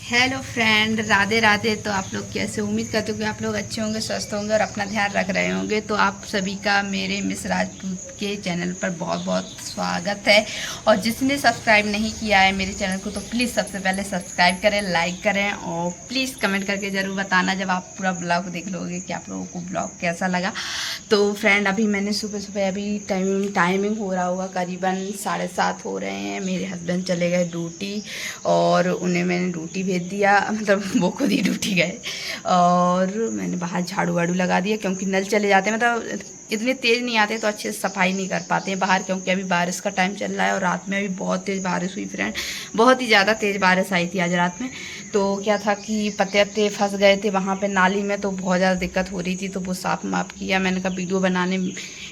Hello friend, Radhe Radhe. तो आप लोग कैसे? उम्मीद करते हो कि आप लोग अच्छे होंगे, स्वस्थ होंगे और अपना ध्यान रख रहे होंगे। तो आप सभी का मेरे मिस राजपूत के चैनल पर बहुत बहुत स्वागत है। और जिसने सब्सक्राइब नहीं किया है मेरे चैनल को तो प्लीज़ सबसे पहले सब्सक्राइब करें, लाइक करें और प्लीज़ कमेंट करके ज़रूर बताना जब आप पूरा ब्लॉग देख लोगे कि आप लोगों को ब्लॉग कैसा लगा। तो फ्रेंड, अभी मैंने सुबह सुबह अभी टाइमिंग हो रहा होगा, करीबन 7:30 हो रहे हैं। मेरे हस्बैंड चले गए ड्यूटी और उन्हें मैंने ड्यूटी भेज दिया, मतलब वो खुद ही ड्यूटी गए। और मैंने बाहर झाड़ू वाड़ू लगा दिया क्योंकि नल चले जाते हैं, मतलब इतने तेज़ नहीं आते तो अच्छे से सफाई नहीं कर पाते हैं बाहर, क्योंकि अभी बारिश का टाइम चल रहा है। और रात में अभी बहुत तेज़ बारिश हुई फ्रेंड, बहुत ही ज़्यादा तेज़ बारिश आई थी आज रात में। तो क्या था कि पत्ते वत्ते फंस गए थे वहाँ पे नाली में, तो बहुत ज़्यादा दिक्कत हो रही थी। तो वो साफ माफ किया। मैंने कहा वीडियो बनाने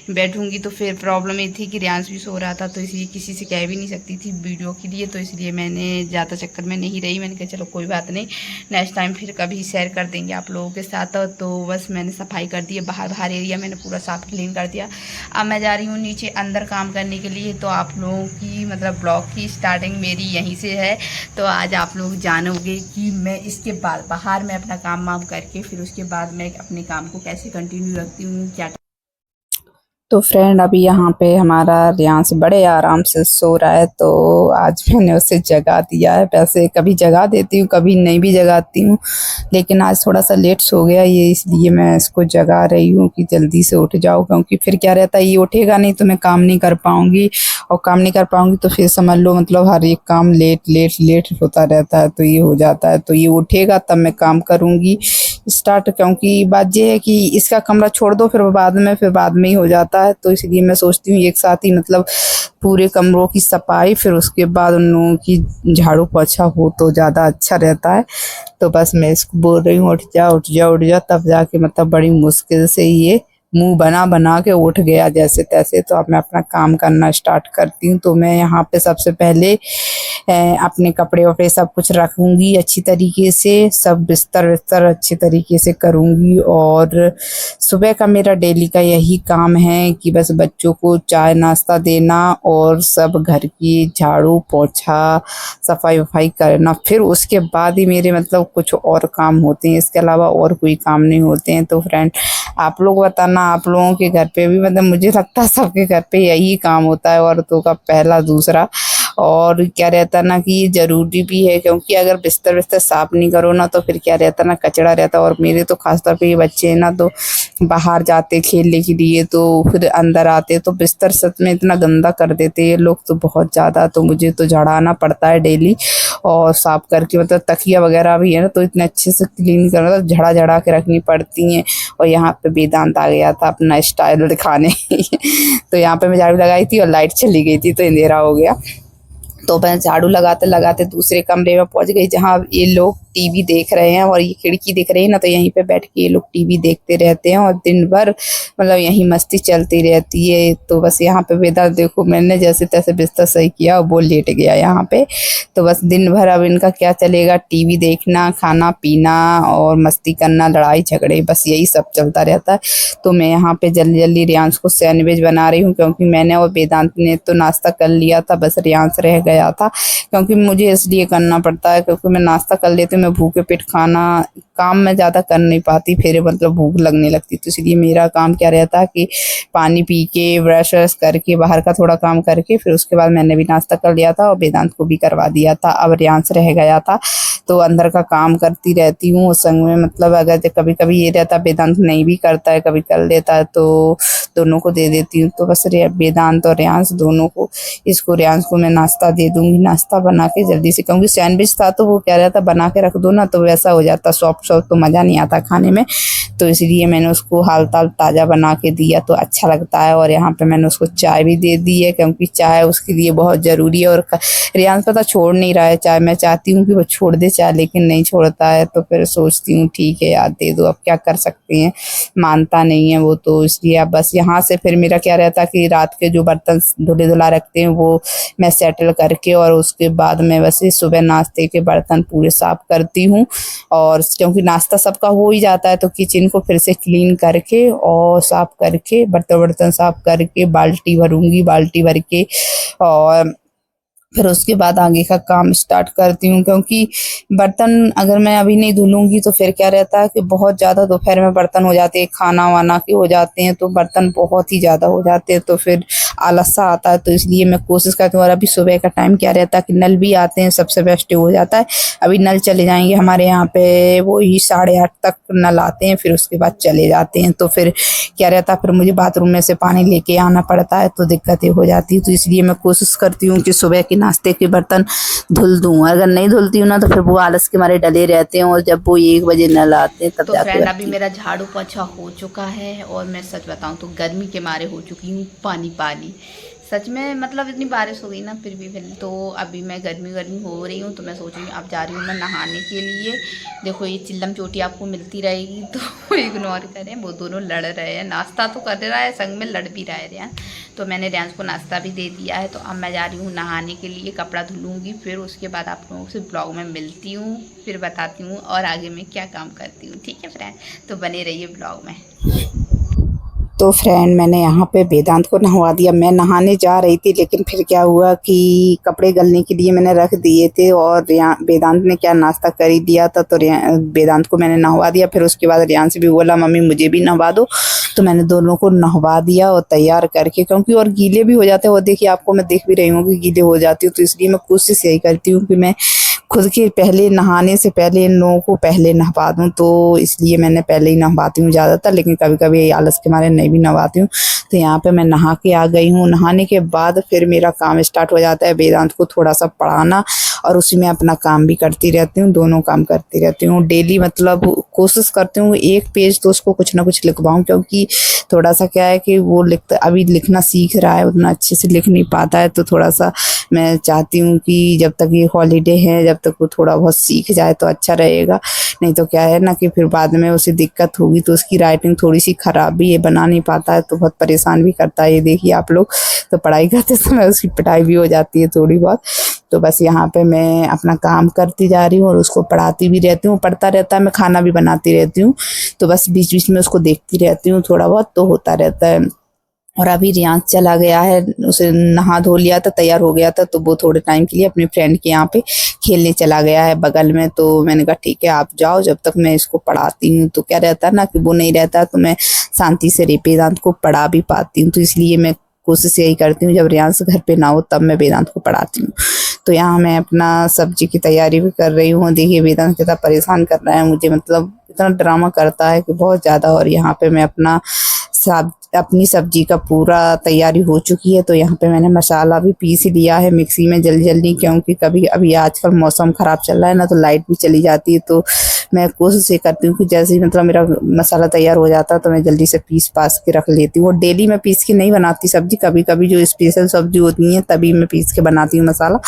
बैठूंगी तो फिर प्रॉब्लम ये थी कि रियांश भी सो रहा था, तो इसलिए किसी से कह भी नहीं सकती थी वीडियो के लिए। तो इसलिए मैंने ज़्यादा चक्कर में नहीं रही। मैंने कहा चलो कोई बात नहीं, नेक्स्ट टाइम फिर कभी शेयर कर देंगे आप लोगों के साथ। तो बस मैंने सफाई कर दी है, बाहर बाहर एरिया मैंने पूरा साफ क्लीन कर दिया। अब मैं जा रही हूँ नीचे अंदर काम करने के लिए। तो आप लोगों की मतलब ब्लॉग की स्टार्टिंग मेरी यहीं से है। तो आज आप लोग जानोगे कि मैं इसके बाद बाहर में अपना काम वाम करके फिर उसके बाद मैं अपने काम को कैसे कंटिन्यू रखती हूँ, क्या। तो फ्रेंड अभी यहाँ पे हमारा रियांश बड़े आराम से सो रहा है, तो आज मैंने उसे जगा दिया है। वैसे कभी जगा देती हूँ, कभी नहीं भी जगाती हूँ, लेकिन आज थोड़ा सा लेट सो गया ये, इसलिए मैं इसको जगा रही हूँ कि जल्दी से उठ जाओ। क्योंकि फिर क्या रहता है, ये उठेगा नहीं तो मैं काम नहीं कर पाऊंगी, और काम नहीं कर पाऊंगी तो फिर समझ लो मतलब हर एक काम लेट लेट लेट होता रहता है। तो ये हो जाता है, तो ये उठेगा तब मैं काम करूंगी स्टार्ट। क्योंकि बात ये है कि इसका कमरा छोड़ दो फिर बाद में ही हो जाता है। तो इसलिए मैं सोचती हूँ एक साथ ही मतलब पूरे कमरों की सफाई, फिर उसके बाद उन लोगों की झाड़ू पोछा हो तो ज़्यादा अच्छा रहता है। तो बस मैं इसको बोल रही हूँ उठ जा उठ जा उठ जा, तब जाके मतलब बड़ी मुश्किल से ये मुंह बना बना के उठ गया जैसे तैसे। तो अब मैं अपना काम करना स्टार्ट करती हूँ। तो मैं यहाँ पे सबसे पहले अपने कपड़े वपड़े सब कुछ रखूंगी अच्छी तरीके से, सब बिस्तर विस्तर अच्छी तरीके से करूंगी। और सुबह का मेरा डेली का यही काम है कि बस बच्चों को चाय नाश्ता देना और सब घर की झाड़ू पोछा सफाई वफाई करना। फिर उसके बाद ही मेरे मतलब कुछ और काम होते हैं, इसके अलावा और कोई काम नहीं होते हैं। तो फ्रेंड आप लोग बताना, आप लोगों के घर पे भी मतलब मुझे लगता है सबके घर पे यही काम होता है औरतों का, पहला दूसरा। और क्या रहता है ना कि ये ज़रूरी भी है, क्योंकि अगर बिस्तर विस्तर साफ नहीं करो ना तो फिर क्या रहता है ना, कचरा रहता है। और मेरे तो खासतौर पे ये बच्चे हैं ना, तो बाहर जाते खेलने के लिए तो फिर अंदर आते तो बिस्तर सच में इतना गंदा कर देते ये लोग, तो बहुत ज़्यादा। तो मुझे तो झाड़ाना पड़ता है डेली और साफ करके, मतलब तकिया वगैरह भी है ना तो इतने अच्छे से क्लीन करना, तो झड़ा झड़ा के रखनी पड़ती हैं। और यहाँ पे वेदांत आ गया था अपना स्टाइल दिखाने तो यहाँ पे मैं झाड़ू लगाई थी और लाइट चली गई थी तो अंधेरा हो गया। तो मैं झाड़ू लगाते लगाते दूसरे कमरे में पहुंच गई जहाँ ये लोग टीवी देख रहे हैं। और ये खिड़की दिख रही है ना, तो यहीं पे बैठ के ये लोग टीवी देखते रहते हैं और दिन भर मतलब यहीं मस्ती चलती रहती है। तो बस यहाँ पे वेदा देखो, मैंने जैसे तैसे बिस्तर सही किया और वो लेट गया यहाँ पे। तो बस दिन भर अब इनका क्या चलेगा, टीवी देखना, खाना पीना और मस्ती करना, लड़ाई झगड़े, बस यही सब चलता रहता है। तो मैं यहाँ पे जल्दी जल्दी रियांश को सैंडविच बना रही हूँ, क्योंकि मैंने और वेदांत ने तो नाश्ता कर लिया था, बस रियांश रह गया था। क्योंकि मुझे इसलिए करना पड़ता है क्योंकि मैं नाश्ता कर लेती हूँ, मैं भूखे पेट खाना काम में ज़्यादा कर नहीं पाती, फिर मतलब भूख लगने लगती। तो इसलिए मेरा काम क्या रहता है कि पानी पी के ब्रश व्रश करके बाहर का थोड़ा काम करके फिर उसके बाद मैंने भी नाश्ता कर लिया था और वेदांत को भी करवा दिया था। अब रियांश रह गया था तो अंदर का काम करती रहती हूँ उस संग में। मतलब अगर कभी कभी ये रहता वेदांत नहीं भी करता है, कभी कर लेता है, तो दोनों को दे देती हूँ। तो बस वेदांत और रियांश दोनों को, इसको रियांश को मैं नाश्ता दे दूंगी, नाश्ता बना के जल्दी से, क्योंकि सैंडविच था तो वो क्या रहता बना के रख दो ना तो वैसा हो जाता सॉफ्ट सॉफ्ट, तो मज़ा नहीं आता खाने में। तो इसलिए मैंने उसको हाल ताल ताज़ा बना के दिया तो अच्छा लगता है। और यहाँ पे मैंने उसको चाय भी दे दी है, क्योंकि चाय उसके लिए बहुत ज़रूरी है। और रियांश पता छोड़ नहीं रहा है चाय, मैं चाहती हूँ कि वो छोड़ दे चाय लेकिन नहीं छोड़ता है। तो फिर सोचती हूँ ठीक है यार दे दो, अब क्या कर सकते हैं, मानता नहीं है वो। तो इसलिए अब बस यहाँ से फिर मेरा क्या रहता है कि रात के जो बर्तन धुले धुला रखते हैं वो मैं सेटल करके, और उसके बाद मैं बस सुबह नाश्ते के बर्तन पूरे साफ करती हूँ। और क्योंकि नाश्ता सबका हो ही जाता है तो किचन को फिर से क्लीन करके और साफ करके बर्तन वर्तन साफ करके बाल्टी भरूंगी, बाल्टी भर के और फिर उसके बाद आगे का काम स्टार्ट करती हूँ, क्योंकि बर्तन अगर मैं अभी नहीं धुलूंगी तो फिर क्या रहता है कि बहुत ज़्यादा दोपहर में बर्तन हो जाते हैं, खाना वाना के हो जाते हैं, तो बर्तन बहुत ही ज़्यादा हो जाते हैं, तो फिर आलस सा आता है। तो इसलिए मैं कोशिश करती हूँ। और अभी सुबह का टाइम क्या रहता है कि नल भी आते हैं, सबसे बेस्ट हो जाता है। अभी नल चले जाएंगे हमारे यहाँ पे वही 8:30 तक नल आते हैं, फिर उसके बाद चले जाते हैं। तो फिर क्या रहता है, फिर मुझे बाथरूम में से पानी लेके आना पड़ता है, तो दिक्कतें हो जाती है। तो इसलिए मैं कोशिश करती हूँ कि सुबह के नाश्ते के बर्तन धुल दूँ। अगर नहीं धुलती हूँ ना तो फिर वो आलस के मारे डले रहते हैं, और जब वो 1 बजे नल आते हैं तब तो जाके फ्रेंड अभी रखती हूँ। मेरा झाड़ू पोछा हो चुका है, और मैं सच बताऊं तो गर्मी के मारे हो चुकी हूँ पानी पानी। सच में मतलब इतनी बारिश हो गई ना, फिर तो अभी मैं गर्मी हो रही हूँ, तो मैं सोच रही हूँ अब जा रही हूँ मैं नहाने के लिए। देखो ये चिल्लम चोटी आपको मिलती रहेगी तो इग्नोर करें, वो दोनों लड़ रहे हैं। नाश्ता तो कर रहा है, संग में लड़ भी रहे हैं। तो मैंने रियांश को नाश्ता भी दे दिया है। तो अब मैं जा रही हूँ नहाने के लिए, कपड़ा धुलूँगी, फिर उसके बाद आप लोगों से ब्लॉग में मिलती हूँ, फिर बताती हूँ और आगे मैं क्या काम करती हूँ। ठीक है फ्रेंड, तो बने रहिए ब्लॉग में। तो फ्रेंड मैंने यहाँ पे वेदांत को नहवा दिया। मैं नहाने जा रही थी, लेकिन फिर क्या हुआ कि कपड़े गलने के लिए मैंने रख दिए थे, और वेदांत ने क्या नाश्ता कर ही दिया था, तो वेदांत को मैंने नहवा दिया। फिर उसके बाद रियांश भी बोला मम्मी मुझे भी नहवा दो, तो मैंने दोनों को नहवा दिया और तैयार करके, क्योंकि और गीले भी हो जाते हैं। और देखिए आपको मैं देख भी रही हूँ कि गीले हो जाती हूँ, तो इसलिए मैं कोशिश यही करती हूँ कि मैं खुद के पहले नहाने से पहले इन लोगों को पहले नहवा दूँ। तो इसलिए मैंने पहले ही नहवाती हूँ ज़्यादातर, लेकिन कभी कभी आलस के मारे नहीं भी नहवाती हूँ। तो यहाँ पे मैं नहा के आ गई हूँ। नहाने के बाद फिर मेरा काम स्टार्ट हो जाता है, वेदांत को थोड़ा सा पढ़ाना, और उसी में अपना काम भी करती रहती हूँ, दोनों काम करती रहती हूँ डेली। मतलब कोशिश करती हूँ 1 पेज तो उसको कुछ ना कुछ लिखवाऊँ, क्योंकि थोड़ा सा क्या है कि वो अभी लिखना सीख रहा है, उतना अच्छे से लिख नहीं पाता है। तो थोड़ा सा मैं चाहती हूँ कि जब तक ये हॉलीडे है, जब तक वो थोड़ा बहुत सीख जाए तो अच्छा रहेगा। नहीं तो क्या है ना कि फिर बाद में उसे दिक्कत होगी। तो उसकी राइटिंग थोड़ी सी खराब भी है, बना नहीं पाता है, तो बहुत परेशान भी करता है। ये देखिए आप लोग, तो पढ़ाई करते समय उसकी पिटाई भी हो जाती है थोड़ी बहुत। तो बस यहाँ पे मैं अपना काम करती जा रही हूँ और उसको पढ़ाती भी रहती हूँ। पढ़ता रहता है, मैं खाना भी बनाती रहती हूँ, तो बस बीच बीच में उसको देखती रहती हूँ, थोड़ा बहुत तो होता रहता है। और अभी रियांश चला गया है, उसे नहा धो लिया था, तैयार हो गया था, तो वो थोड़े टाइम के लिए अपने फ्रेंड के यहाँ पे खेलने चला गया है बगल में। तो मैंने कहा ठीक है आप जाओ, जब तक मैं इसको पढ़ाती हूँ। तो क्या रहता है ना कि वो नहीं रहता, तो मैं शांति से वेदांत को पढ़ा भी पाती हूँ। तो इसलिए मैं कोशिश यही करती हूँ जब रियांश घर पे ना हो तब मैं वेदांत को पढ़ाती हूँ। तो यहाँ मैं अपना सब्जी की तैयारी भी कर रही हूँ। देखिए वेदांत कितना परेशान कर रहा है मुझे, मतलब इतना ड्रामा करता है कि बहुत ज़्यादा। और यहाँ पे मैं अपनी सब्जी का पूरा तैयारी हो चुकी है। तो यहाँ पे मैंने मसाला भी पीस लिया है मिक्सी में जल्दी जल्दी, क्योंकि कभी अभी आजकल मौसम ख़राब चल रहा है ना, तो लाइट भी चली जाती है। तो मैं कोशिश ये करती हूँ कि जैसे ही मतलब मेरा मसाला तैयार हो जाता है तो मैं जल्दी से पीस पास के रख लेती हूँ। और डेली मैं पीस के नहीं बनाती सब्जी, कभी कभी जो स्पेशल सब्जी होती है तभी मैं पीस के बनाती हूँ मसाला,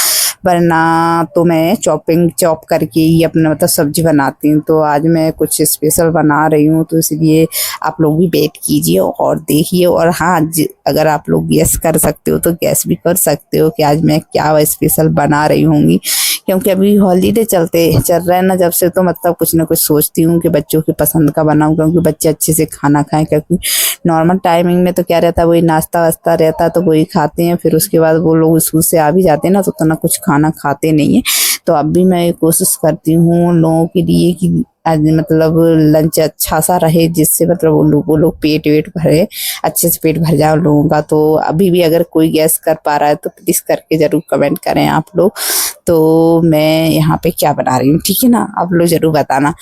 वरना तो मैं चॉप करके ही अपना मतलब सब्जी बनाती हूँ। तो आज मैं कुछ स्पेशल बना रही हूँ, तो इसलिए आप लोग भी वेट कीजिए और देखिए। और हाँ, अगर आप लोग गैस कर सकते हो तो गैस भी कर सकते हो कि आज मैं क्या स्पेशल बना रही होंगी, क्योंकि अभी हॉलीडे चल रहे हैं ना जब से, तो मतलब कुछ ना कुछ सोचती हूँ कि बच्चों की पसंद का बनाऊँ, क्योंकि बच्चे अच्छे से खाना खाएं। क्योंकि नॉर्मल टाइमिंग में तो क्या रहता है, वही नाश्ता वास्ता रहता है तो वही खाते हैं, फिर उसके बाद वो लोग स्कूल से आ भी जाते हैं ना, तो उतना कुछ खाना खाते नहीं है। तो अब भी मैं कोशिश करती हूँ लोगों के लिए कि आज मतलब लंच अच्छा सा रहे, जिससे मतलब वो लोग पेट वेट भरे, अच्छे से पेट भर जाए उन लोगों का। तो अभी भी अगर कोई गैस कर पा रहा है तो प्लीज़ करके ज़रूर कमेंट करें आप लोग। तो मैं यहाँ पे क्या बना रही हूँ, ठीक है ना, आप लोग ज़रूर बताना।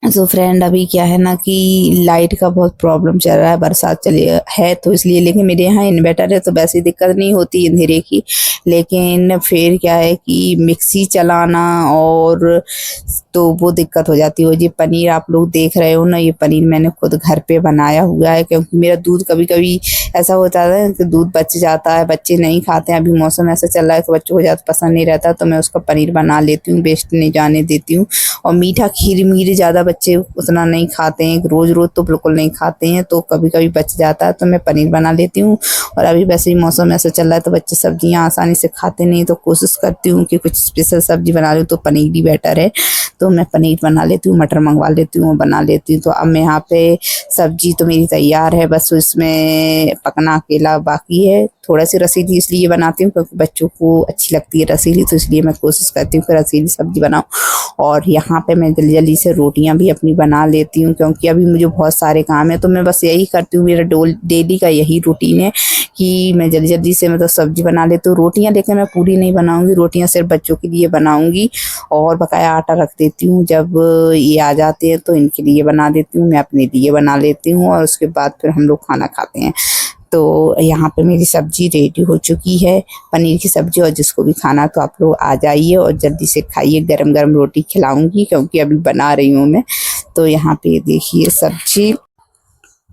तो फ्रेंड अभी क्या है ना कि लाइट का बहुत प्रॉब्लम चल रहा है, बरसात चली है तो इसलिए। लेकिन मेरे यहाँ इन्वर्टर है तो वैसी दिक्कत नहीं होती अंधेरे की, लेकिन फिर क्या है कि मिक्सी चलाना और तो वो दिक्कत हो जाती है। और ये पनीर आप लोग देख रहे हो ना, ये पनीर मैंने खुद घर पे बनाया हुआ है, क्योंकि मेरा दूध कभी कभी ऐसा होता है कि दूध बच जाता है, बच्चे नहीं खाते हैं। अभी मौसम ऐसा चल रहा है कि बच्चों को ज़्यादा पसंद नहीं रहता, तो मैं उसका पनीर बना लेती हूँ, वेस्ट नहीं जाने देती हूँ। और मीठा खीर ज़्यादा बच्चे उतना नहीं खाते हैं, रोज़ रोज़ तो बिल्कुल नहीं खाते हैं, तो कभी कभी बच जाता है तो मैं पनीर बना लेती हूँ। और अभी वैसे ही मौसम ऐसा चल रहा है तो बच्चे सब्जियाँ आसानी से खाते नहीं, तो कोशिश करती हूँ कि कुछ स्पेशल सब्जी बना लूँ, तो पनीर ही बेटर है। तो मैं पनीर बना लेती हूँ, मटर मंगवा लेती हूँ, बना लेती हूँ। तो अब मैं यहाँ पे सब्जी तो मेरी तैयार है, बस इसमें पकना अकेला बाकी है। थोड़ा सी रसीली इसलिए बनाती हूँ क्योंकि बच्चों को अच्छी लगती है रसीली, तो इसलिए मैं कोशिश करती हूँ कि रसीली सब्जी बनाऊँ। और यहाँ पे मैं जल्दी जल्दी से रोटियाँ भी अपनी बना लेती हूँ क्योंकि अभी मुझे बहुत सारे काम है, तो मैं बस यही करती हूँ। मेरा डेली का यही रूटीन है कि मैं जल्दी जल्दी से मतलब सब्जी बना लेती हूँ। रोटियाँ लेकिन मैं पूरी नहीं बनाऊँगी, रोटियाँ सिर्फ बच्चों के लिए बनाऊँगी और बकाया आटा रख देती हूँ। जब ये आ जाते हैं तो इनके लिए बना देती हूँ, मैं अपने लिए बना लेती हूँ और उसके बाद फिर हम लोग खाना खाते हैं। तो यहाँ पे मेरी सब्जी रेडी हो चुकी है, पनीर की सब्जी, और जिसको भी खाना तो आप लोग आ जाइए और जल्दी से खाइए। गरम गरम रोटी खिलाऊंगी क्योंकि अभी बना रही हूँ मैं। तो यहाँ पे देखिए सब्जी,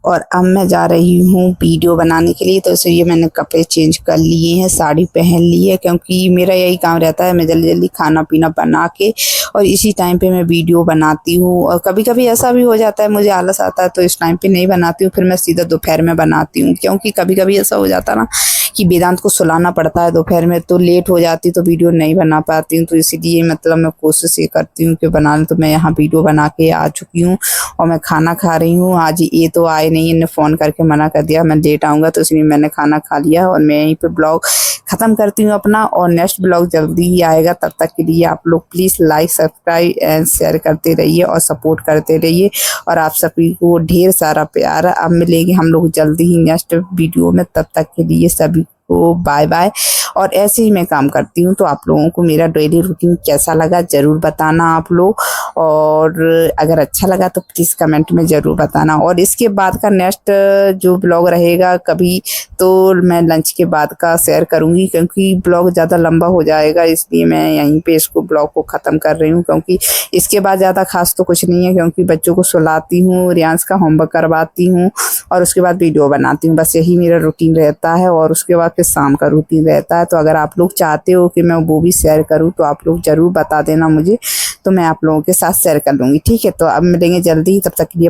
और अब मैं जा रही हूँ वीडियो बनाने के लिए। तो इसलिए मैंने कपड़े चेंज कर लिए हैं, साड़ी पहन ली है क्योंकि मेरा यही काम रहता है, मैं जल्दी जल्दी खाना पीना बना के और इसी टाइम पे मैं वीडियो बनाती हूँ। और कभी कभी ऐसा भी हो जाता है मुझे आलस आता है तो इस टाइम पे नहीं बनाती हूँ, फिर मैं सीधा दोपहर में बनाती हूँ क्योंकि कभी कभी ऐसा हो जाता ना कि वेदांत को सुलाना पड़ता है दोपहर में, तो लेट हो जाती तो वीडियो नहीं बना पाती हूँ। तो इसीलिए मतलब मैं कोशिश ये करती हूँ कि बना लूँ। तो मैं यहाँ वीडियो बना के आ चुकी हूँ और मैं खाना खा रही हूँ। आज ये तो आए नहीं, इन्हें फ़ोन करके मना कर दिया मैं लेट आऊँगा, तो इसलिए मैंने खाना खा लिया और मैं यहीं पे ब्लॉग ख़त्म करती हूँ अपना। और नेक्स्ट ब्लॉग जल्दी ही आएगा, तब तक के लिए आप लोग please like subscribe and share करते रहिए और सपोर्ट करते रहिए। और आप सभी को ढेर सारा प्यार। अब मिलेंगे हम लोग जल्दी ही नेक्स्ट वीडियो में, तब तक के लिए सभी को बाय बाय। और ऐसे ही मैं काम करती हूँ। तो आप लोगों को मेरा डेली रूटीन कैसा लगा ज़रूर बताना आप लोग, और अगर अच्छा लगा तो प्लीज़ कमेंट में ज़रूर बताना। और इसके बाद का नेक्स्ट जो ब्लॉग रहेगा कभी, तो मैं लंच के बाद का शेयर करूँगी क्योंकि ब्लॉग ज़्यादा लंबा हो जाएगा, इसलिए मैं यहीं पे इसको ब्लॉग को ख़त्म कर रही हूँ। क्योंकि इसके बाद ज़्यादा खास तो कुछ नहीं है क्योंकि बच्चों को सुलाती हूँ, रियांश का होमवर्क करवाती हूँ और उसके बाद वीडियो बनाती हूँ। बस यही मेरा रूटीन रहता है और उसके बाद फिर शाम का रूटीन रहता है। तो अगर आप लोग चाहते हो कि मैं वो भी शेयर करूँ तो आप लोग ज़रूर बता देना मुझे, तो मैं आप लोगों के साथ शेयर कर लूँगी। ठीक है, तो अब मिलेंगे जल्दी, तब तक के लिए